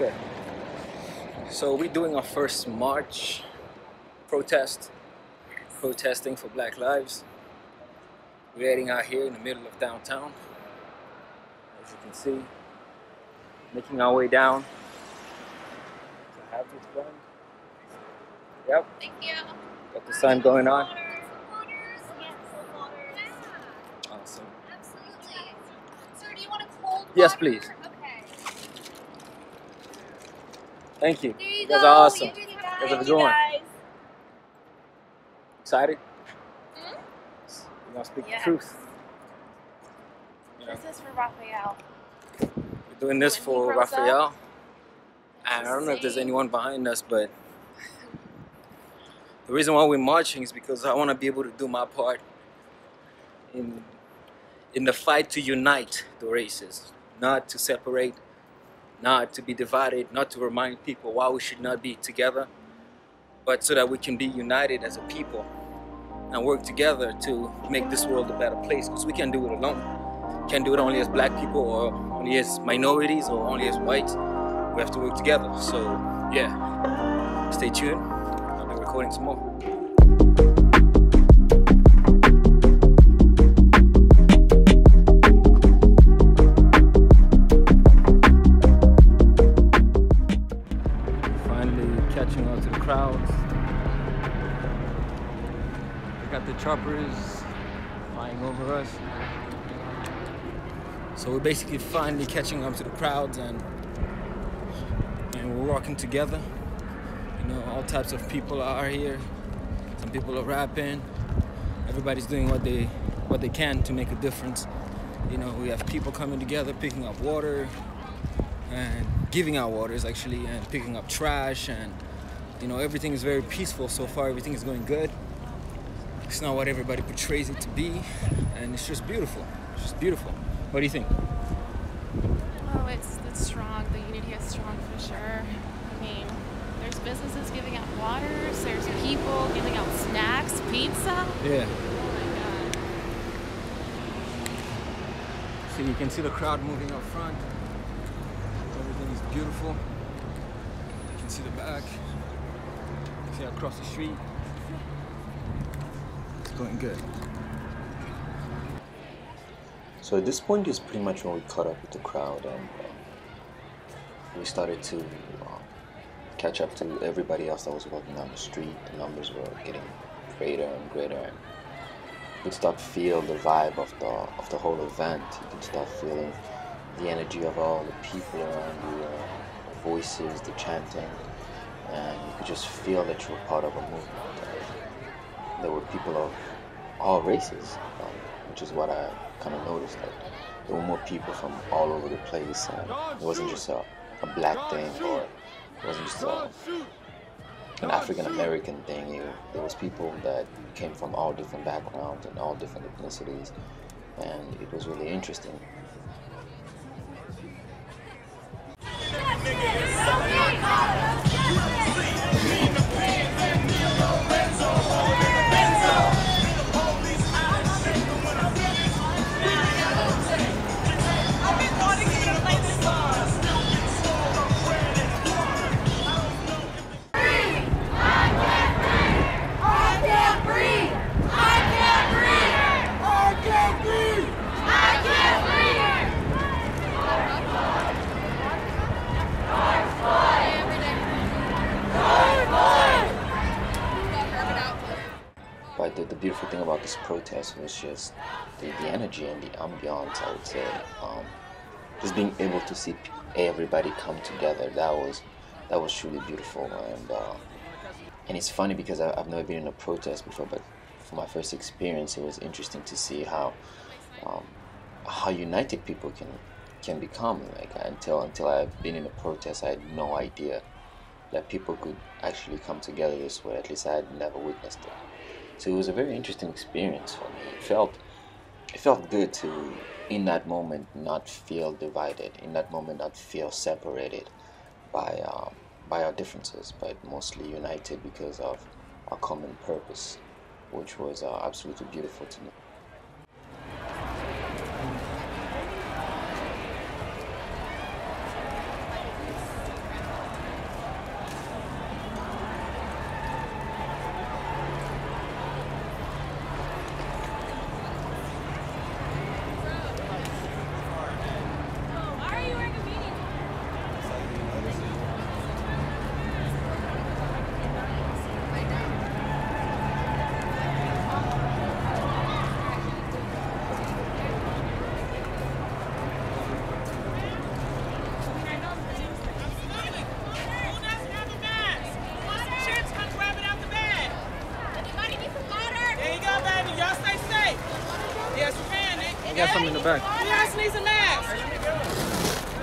Okay, so we're doing our first march protesting for Black lives. We're heading out here in the middle of downtown, as you can see, making our way down to have this done. Yep. Thank you. Got the sun going on. Awesome. Absolutely. Sir, do you want a cold water? Yes, please. Okay. Thank you. There you guys go. are awesome. You How's it going? Excited? Hmm? We're gonna speak Yes. the truth. You know, This is for Raphael. we're doing this When he for grows up, Raphael. And I don't know if there's sing. anyone behind us, but the reason why we're marching is because I want to be able to do my part in the fight to unite the races, not to separate, not to be divided, not to remind people why we should not be together, but so that we can be united as a people and work together to make this world a better place, because we can't do it alone. Can't do it only as Black people or only as minorities or only as whites. We have to work together. So yeah, stay tuned. I'll be recording some more. Finally catching on to the crowds. We got the choppers flying over us. So we're basically finally catching up to the crowds, and we're walking together. You know, all types of people are here. Some people are rapping. Everybody's doing what they can to make a difference. You know, we have people coming together, picking up water and giving out waters actually, and picking up trash, and you know, everything is very peaceful so far. Everything is going good. It's not what everybody portrays it to be, and it's just beautiful. It's just beautiful. What do you think? Oh, it's strong. The unity is strong for sure. I mean, there's businesses giving out waters. There's people giving out snacks, pizza. Yeah. Oh my God. So you can see the crowd moving up front. Everything is beautiful. You can see the back. You can see across the street. It's going good. So at this point is pretty much when we caught up with the crowd, and we started to catch up to everybody else that was walking down the street. The numbers were getting greater and greater, and you could start to feel the vibe of the whole event. You could start feeling the energy of all the people around you, the voices, the chanting, and you could just feel that you were part of a movement. There were people of all races, which is what I kind of noticed, that there were more people from all over the place, and it wasn't just a Black thing, or it wasn't just an African American thing. There was people that came from all different backgrounds and all different ethnicities, and it was really interesting. But the beautiful thing about this protest was just the energy and the ambiance, I would say. Just being able to see everybody come together, that was truly beautiful. And it's funny because I've never been in a protest before, but for my first experience, it was interesting to see how united people can become. Like until I've been in a protest, I had no idea that people could actually come together this way. At least I had never witnessed it. So it was a very interesting experience for me. It felt good to, in that moment, not feel divided. In that moment, not feel separated by our differences, but mostly united because of our common purpose, which was absolutely beautiful to me. got some in the back. You guys need some masks.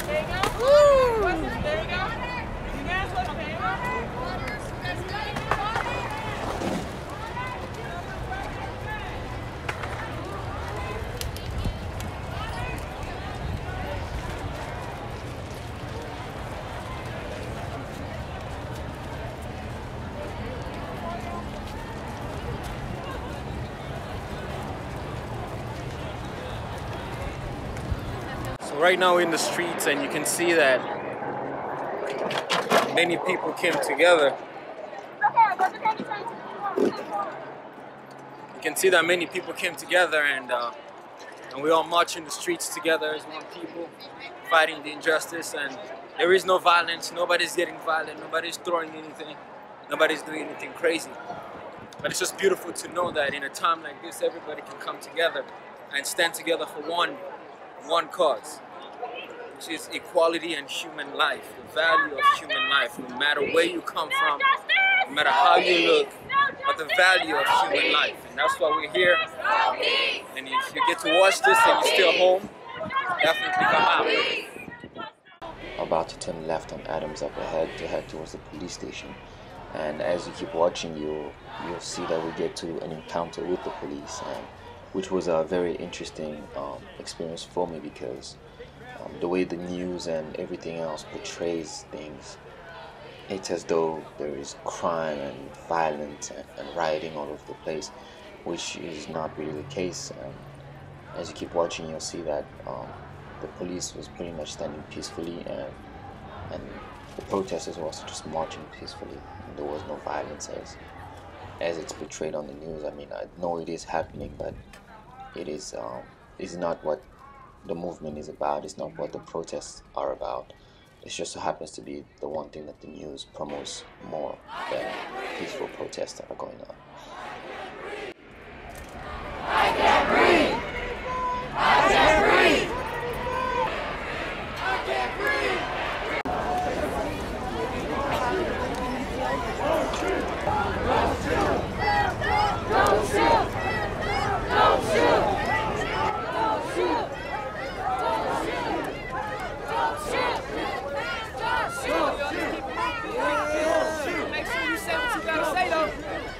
There you go. Woo! There you go. You guys look, there you go. So right now we're in the streets, and you can see that many people came together. You can see that many people came together, and we all march in the streets together as one people, fighting the injustice. And there is no violence. Nobody's getting violent. Nobody's throwing anything. Nobody's doing anything crazy. But it's just beautiful to know that in a time like this, everybody can come together and stand together for one cause, which is equality and human life, the value of human life, no matter where you come from, no matter how you look, but the value of human life. And that's why we're here. And if you get to watch this and you're still home, definitely come out. About to turn left on Adams up ahead to head towards the police station. And as you keep watching, you'll see that we get to an encounter with the police, and which was a very interesting experience for me, because the way the news and everything else portrays things, it's as though there is crime and violence and rioting all over the place, which is not really the case. As you keep watching, you'll see that the police was pretty much standing peacefully, and the protesters were also just marching peacefully. And there was no violence as it's portrayed on the news. I mean, I know it is happening, but it is not what the movement is about. It's not what the protests are about. It just so happens to be the one thing that the news promotes more than peaceful protests that are going on. I can't breathe. I can't breathe. I can't breathe. Don't shoot. Don't shoot. Don't shoot. Don't shoot. Don't shoot. Don't shoot. Make sure you say what you gotta say, though.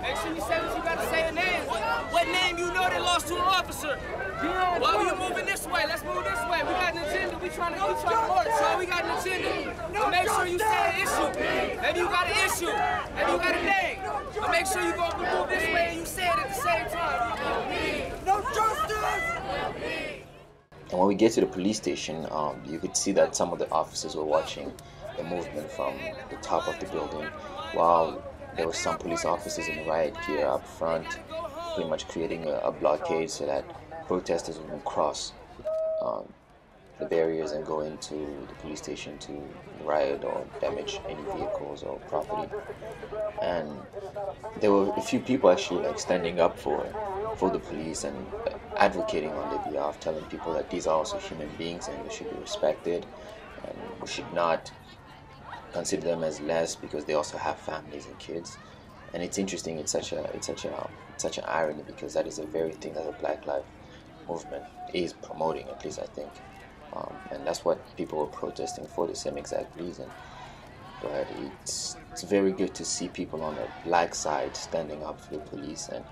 Make sure you say what you gotta say. A name. What name you know they lost to an officer? Why are you moving this way? Let's move this way. We got an agenda. We trying to march. So we got an agenda. So make sure you say an issue. Maybe you got an issue. Maybe you got a name. But make sure you go move this way and you say it at the same time. No justice. And when we get to the police station, you could see that some of the officers were watching the movement from the top of the building, while there were some police officers in riot gear up front, pretty much creating a blockade so that protesters wouldn't cross the barriers and go into the police station to riot or damage any vehicles or property. And there were a few people actually like standing up for the police and advocating on their behalf, telling people that these are also human beings and they should be respected, and we should not consider them as less because they also have families and kids. And it's interesting. It's such an irony, because that is the very thing that the Black Lives Movement is promoting, at least I think. And that's what people were protesting for, the same exact reason. But it's very good to see people on the black side standing up for the police and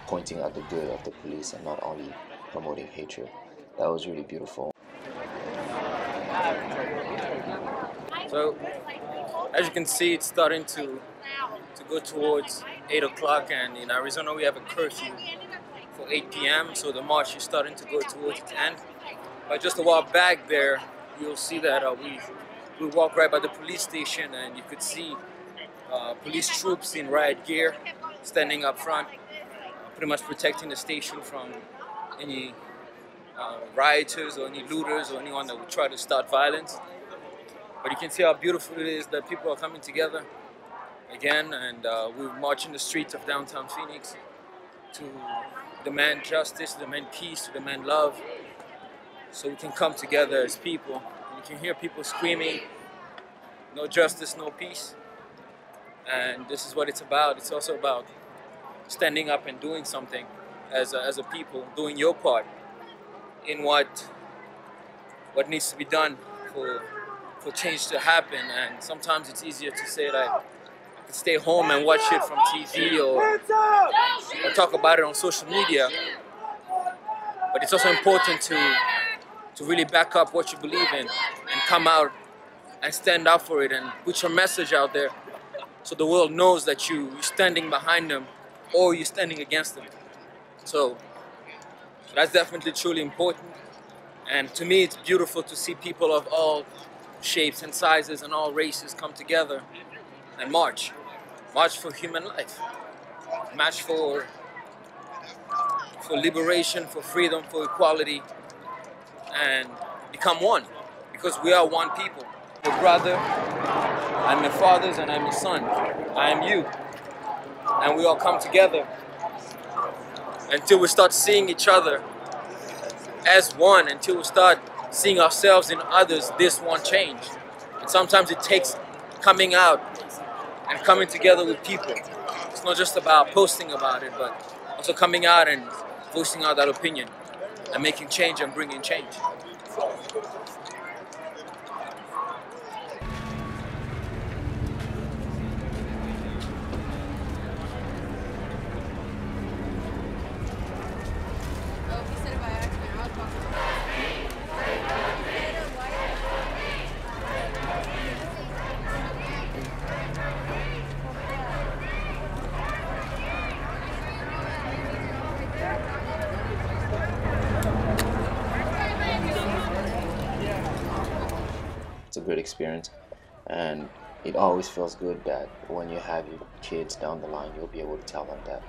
pointing out the good of the police and not only promoting hatred. That was really beautiful. So, as you can see, it's starting to go towards 8 o'clock, and in Arizona we have a curfew for 8 p.m. So the march is starting to go towards its end. But just a while back there, you'll see that we walk right by the police station, and you could see police troops in riot gear standing up front, pretty much protecting the station from any rioters or any looters or anyone that would try to start violence. But you can see how beautiful it is that people are coming together again, and we're marching the streets of downtown Phoenix to demand justice, to demand peace, to demand love, so we can come together as people. And you can hear people screaming, no justice, no peace. And this is what it's about. It's also about standing up and doing something as a people, doing your part. in what needs to be done for change to happen. And sometimes it's easier to say that I can stay home and watch it from TV or talk about it on social media. But it's also important to really back up what you believe in and come out and stand up for it and put your message out there so the world knows that you're standing behind them or you're standing against them. So that's definitely truly important. And to me, it's beautiful to see people of all shapes and sizes and all races come together and march. March for human life. March for liberation, for freedom, for equality, and become one. Because we are one people. Your brother, I'm your father's, and I'm your son. I am you. And we all come together until we start seeing each other as one, until we start seeing ourselves in others. This won't change. And sometimes it takes coming out and coming together with people. It's not just about posting about it, but also coming out and voicing out that opinion and making change and bringing change. It's a good experience, and it always feels good that when you have your kids down the line, you'll be able to tell them that,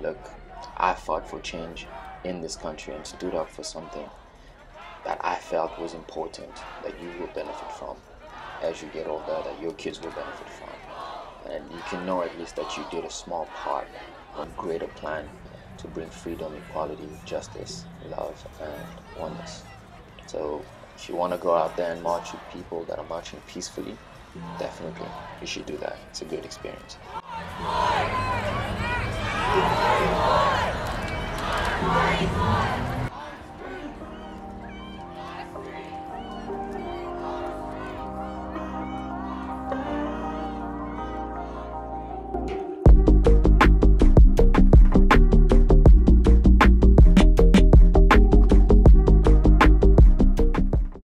look, I fought for change in this country and stood up for something that I felt was important, that you will benefit from as you get older, that your kids will benefit from. And you can know at least that you did a small part of a greater plan to bring freedom, equality, justice, love, and oneness. So if you want to go out there and march with people that are marching peacefully, definitely you should do that. It's a good experience.